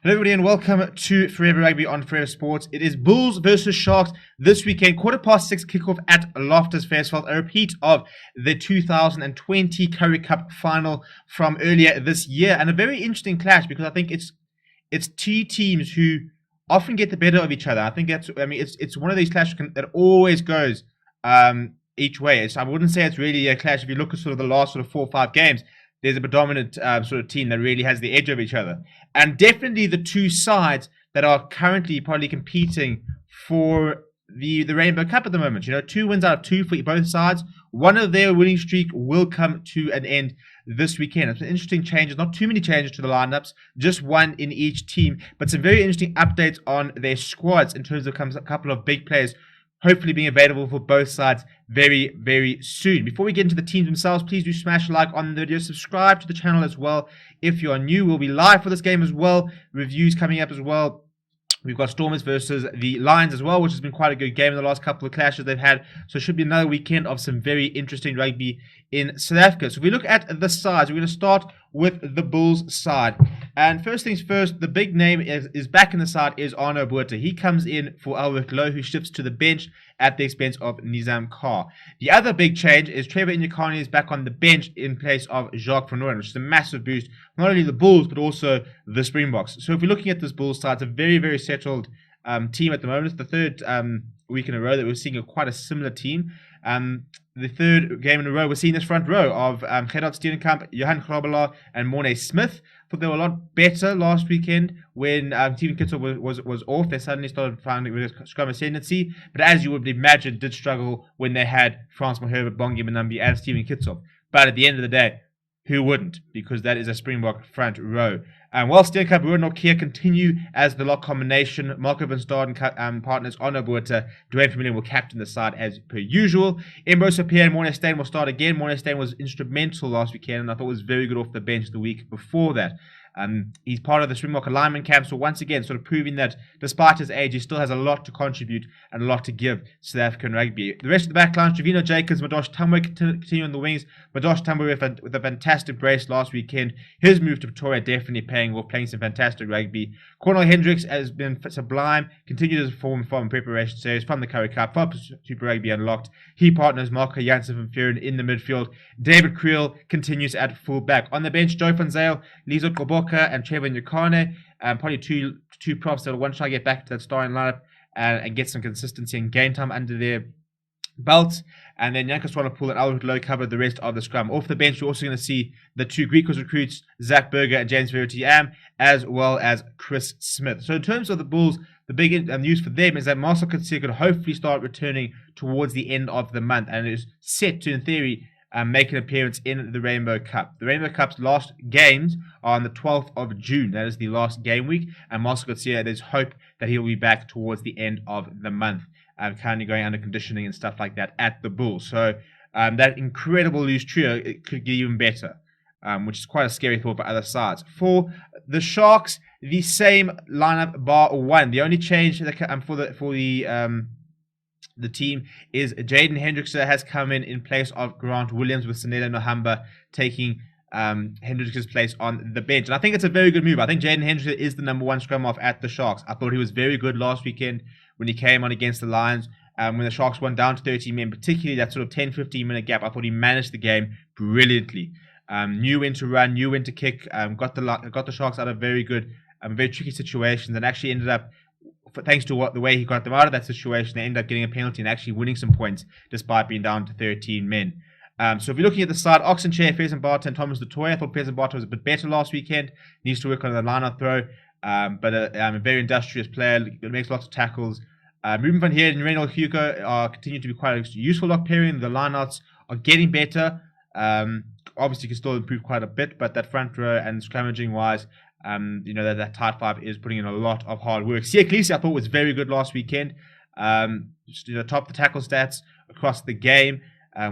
Hello everybody and welcome to Forever Rugby on Forever Sports. It is Bulls versus Sharks this weekend, 6:15 kickoff at Loftus Versfeld, a repeat of the 2020 Currie Cup final from earlier this year, and a very interesting clash because I think it's two teams who often get the better of each other. I think it's one of these clashes that always goes each way. I wouldn't say it's really a clash if you look at sort of the last sort of 4 or 5 games. There's a predominant sort of team that really has the edge over each other. And definitely the two sides that are currently probably competing for the Rainbow Cup at the moment. 2 wins out of 2 for both sides. One of their winning streak will come to an end this weekend. It's an interesting changes, not too many changes to the lineups, just one in each team, but some very interesting updates on their squads in terms of a couple of big players hopefully being available for both sides very, very soon. Before we get into the teams themselves, please do smash a like on the video. Subscribe to the channel as well if you are new. We'll be live for this game as well. Reviews coming up as well. We've got Stormers versus the Lions as well, which has been quite a good game in the last couple of clashes they've had. So it should be another weekend of some very interesting rugby in South Africa. So if we look at the sides, we're going to start with the Bulls side. And first things first, the big name is back in the side is Arno Botha. He comes in for Albert Lowe, who shifts to the bench at the expense of Nizam Carr. The other big change is Trevor Inyakane is back on the bench in place of Jacques Van Rooyen, which is a massive boost, not only the Bulls, but also the Springboks. So if we're looking at this Bulls side, it's a very, very settled team at the moment. It's the third week in a row that we're seeing quite a similar team. The third game in a row, we're seeing this front row of Gerard Steenkamp, Johan Grobelaar, and Morne Smith. I thought they were a lot better last weekend when Steven Kitzel was off. They suddenly started finding a scrum ascendancy, but as you would imagine, did struggle when they had Frans Herbert, Bongi Manambi, and Steven Kitzel. But at the end of the day, who wouldn't? Because that is a Springbok front row. While Steenkamp, Ruud and Nokia continue as the lock combination, Marco van Staden partners Arno Botha, Dwayne Vermeulen will captain the side as per usual. Embro Pierre and Morne Steyn will start again. Morne Steyn was instrumental last weekend and I thought was very good off the bench the week before that. He's part of the Springbok alignment camp, so once again, sort of proving that despite his age, he still has a lot to contribute and a lot to give South African rugby. The rest of the backline, Trevino Jacobs, Madosh Tambwe continue on the wings. Madosh Tambwe with a fantastic brace last weekend. His move to Pretoria definitely paying off, playing some fantastic rugby. Cornel Hendricks has been sublime, continued his form preparation series from the Currie Cup, for Super Rugby Unlocked. He partners Marco Jansen van Vuren in the midfield. David Creel continues at full back. On the bench, Joe van Zyl, Lizo Koboka, and Trevor Inyakane, probably two props that will want to try to get back to that starting lineup and get some consistency and game time under their belts. And then Janko Swanepoel and Albert Lowe cover the rest of the scrum. Off the bench, we're also going to see the two Griquas recruits, Zach Berger and James Verity-Am, as well as Chris Smith. So in terms of the Bulls, the big news for them is that Marcel Coetzee could hopefully start returning towards the end of the month and is set to, in theory, make an appearance in the Rainbow Cup. The Rainbow Cup's last games are on the 12th of June. That is the last game week. And Marcel Coetzee, there's hope that he'll be back towards the end of the month. Currently going under conditioning and stuff like that at the Bulls. So that incredible loose trio, it could get even better, which is quite a scary thought for other sides. For the Sharks, the same lineup bar one. The only change for the team is Jaden Hendricks has come in place of Grant Williams, with Sanele Nohamba taking Hendricks' place on the bench. And I think it's a very good move. I think Jaden Hendricks is the number one scrum half at the Sharks. I thought he was very good last weekend when he came on against the Lions. When the Sharks went down to 13 men, particularly that sort of 10-15 minute gap, I thought he managed the game brilliantly. Knew when to run, knew when to kick, got the Sharks out of very good, very tricky situations, and actually ended up, thanks to the way he got them out of that situation, they ended up getting a penalty and actually winning some points despite being down to 13 men. So if you're looking at the side, Oxenchair, Faison Barter, and Thomas Dutoy, I thought Faison Barter was a bit better last weekend. Needs to work on the line-out throw, but a very industrious player, makes lots of tackles. Ruben van Heerden and Reynold Hugo continue to be quite a useful lock pairing. The lineouts are getting better. Obviously, can still improve quite a bit, but that front row and scrummaging-wise, that tight five is putting in a lot of hard work. Sia Khaleesi, I thought, was very good last weekend. Top the tackle stats across the game.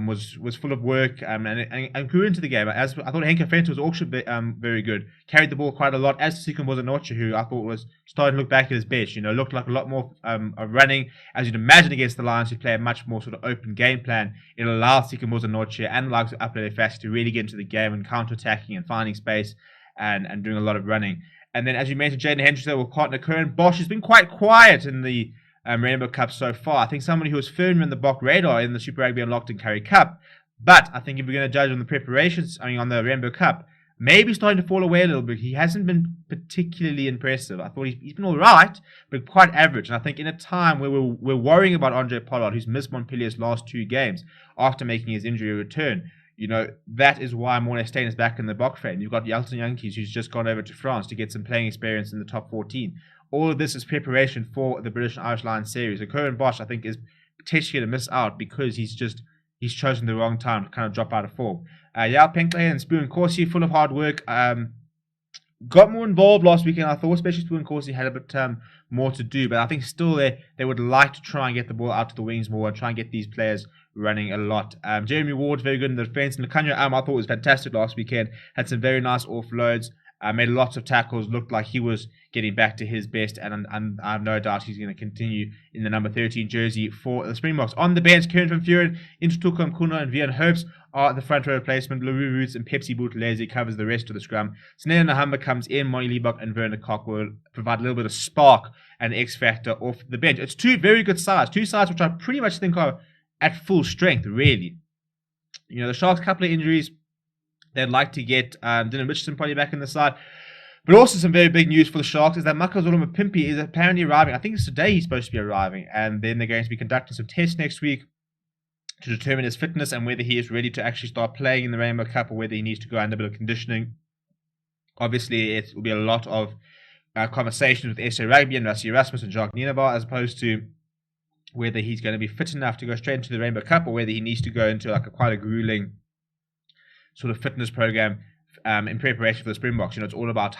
Was full of work and grew into the game. As I thought, Henke Fenter was also very good. Carried the ball quite a lot. As Sikkim was a Notcher, who I thought was starting to look back at his best. Looked like a lot more running. As you'd imagine against the Lions, who play a much more sort of open game plan. It allows Sikkim was a Notcher and the likes of Upper Fast to really get into the game and counter-attacking and finding space and doing a lot of running. And then, as you mentioned, Jaden Henderson will partner Curran Bosch has been quite quiet in the Rainbow Cup so far. I think somebody who was firmly on the Bok radar in the Super Rugby Unlocked and Curry Cup. But I think if we're going to judge on the preparations, on the Rainbow Cup, maybe starting to fall away a little bit. He hasn't been particularly impressive. I thought he's been all right, but quite average. And I think in a time where we're worrying about Andre Pollard, who's missed Montpellier's last 2 games after making his injury return, that is why Morné Steyn is back in the Bok frame. You've got Yelton Yankees, who's just gone over to France to get some playing experience in the top 14. All of this is preparation for the British and Irish Lions series. And Curran Bosch, I think, is potentially going to miss out because he's chosen the wrong time to kind of drop out of form. Yao Penkley and Spoon Corsi, full of hard work. Got more involved last weekend, I thought, especially Spoon Corsi had a bit more to do. But I think still they would like to try and get the ball out to the wings more and try and get these players running a lot. Jeremy Ward, very good in the defense. And Lukhanyo I thought was fantastic last weekend. Had some very nice offloads. Made lots of tackles. Looked like he was getting back to his best. And I have no doubt he's going to continue in the number 13 jersey for the Springboks. On the bench, Kieran van Vuren, Intutuko Mkuno and Vian Herbst are the front row replacement. Leroux Roots and Pepsi Buthelezi covers the rest of the scrum. Snell Nahamba comes in. Molly Liebach and Werner Koch will provide a little bit of spark and X factor off the bench. It's 2 very good sides. 2 sides which I pretty much think are at full strength, really. The Sharks, couple of injuries. They'd like to get Dylan Richardson probably back in the side. But also some very big news for the Sharks is that Makazole Mapimpi is apparently arriving. I think it's today he's supposed to be arriving. And then they're going to be conducting some tests next week to determine his fitness and whether he is ready to actually start playing in the Rainbow Cup or whether he needs to go under a bit of conditioning. Obviously, it will be a lot of conversations with SA Rugby and Rassie Erasmus and Jacques Nienaber as opposed to whether he's going to be fit enough to go straight into the Rainbow Cup or whether he needs to go into quite a grueling sort of fitness program in preparation for the Springboks. It's all about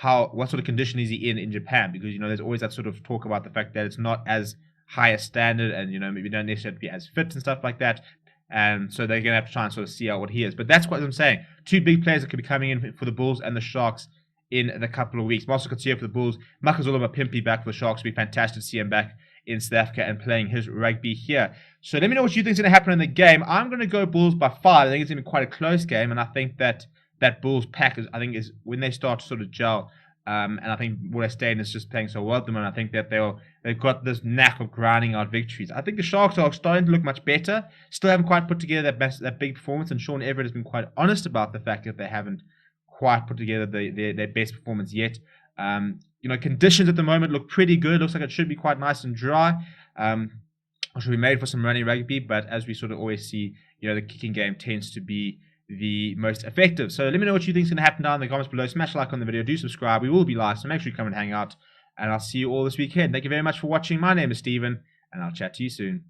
what sort of condition is he in Japan, because there's always that sort of talk about the fact that it's not as high a standard and maybe don't necessarily be as fit and stuff like that. And so they're going to have to try and sort of see out what he is. But that's what I'm saying. 2 big players that could be coming in for the Bulls and the Sharks in the couple of weeks. Marcel Coetzee for the Bulls, Makazole Mapimpi back for the Sharks. Would be fantastic to see him back in South Africa and playing his rugby here. So let me know what you think is going to happen in the game. I'm going to go Bulls by 5. I think it's going to be quite a close game, and I think that Bulls pack is when they start to sort of gel. And I think Morné Steyn is just playing so well at them, and I think that they've got this knack of grinding out victories. I think the Sharks are starting to look much better. Still haven't quite put together that big performance, and Sean Everett has been quite honest about the fact that they haven't quite put together their best performance yet. Conditions at the moment look pretty good. Looks like it should be quite nice and dry. It should be made for some running rugby, but as we sort of always see, the kicking game tends to be the most effective. So let me know what you think is going to happen down in the comments below. Smash a like on the video. Do subscribe. We will be live, so make sure you come and hang out. And I'll see you all this weekend. Thank you very much for watching. My name is Stephen, and I'll chat to you soon.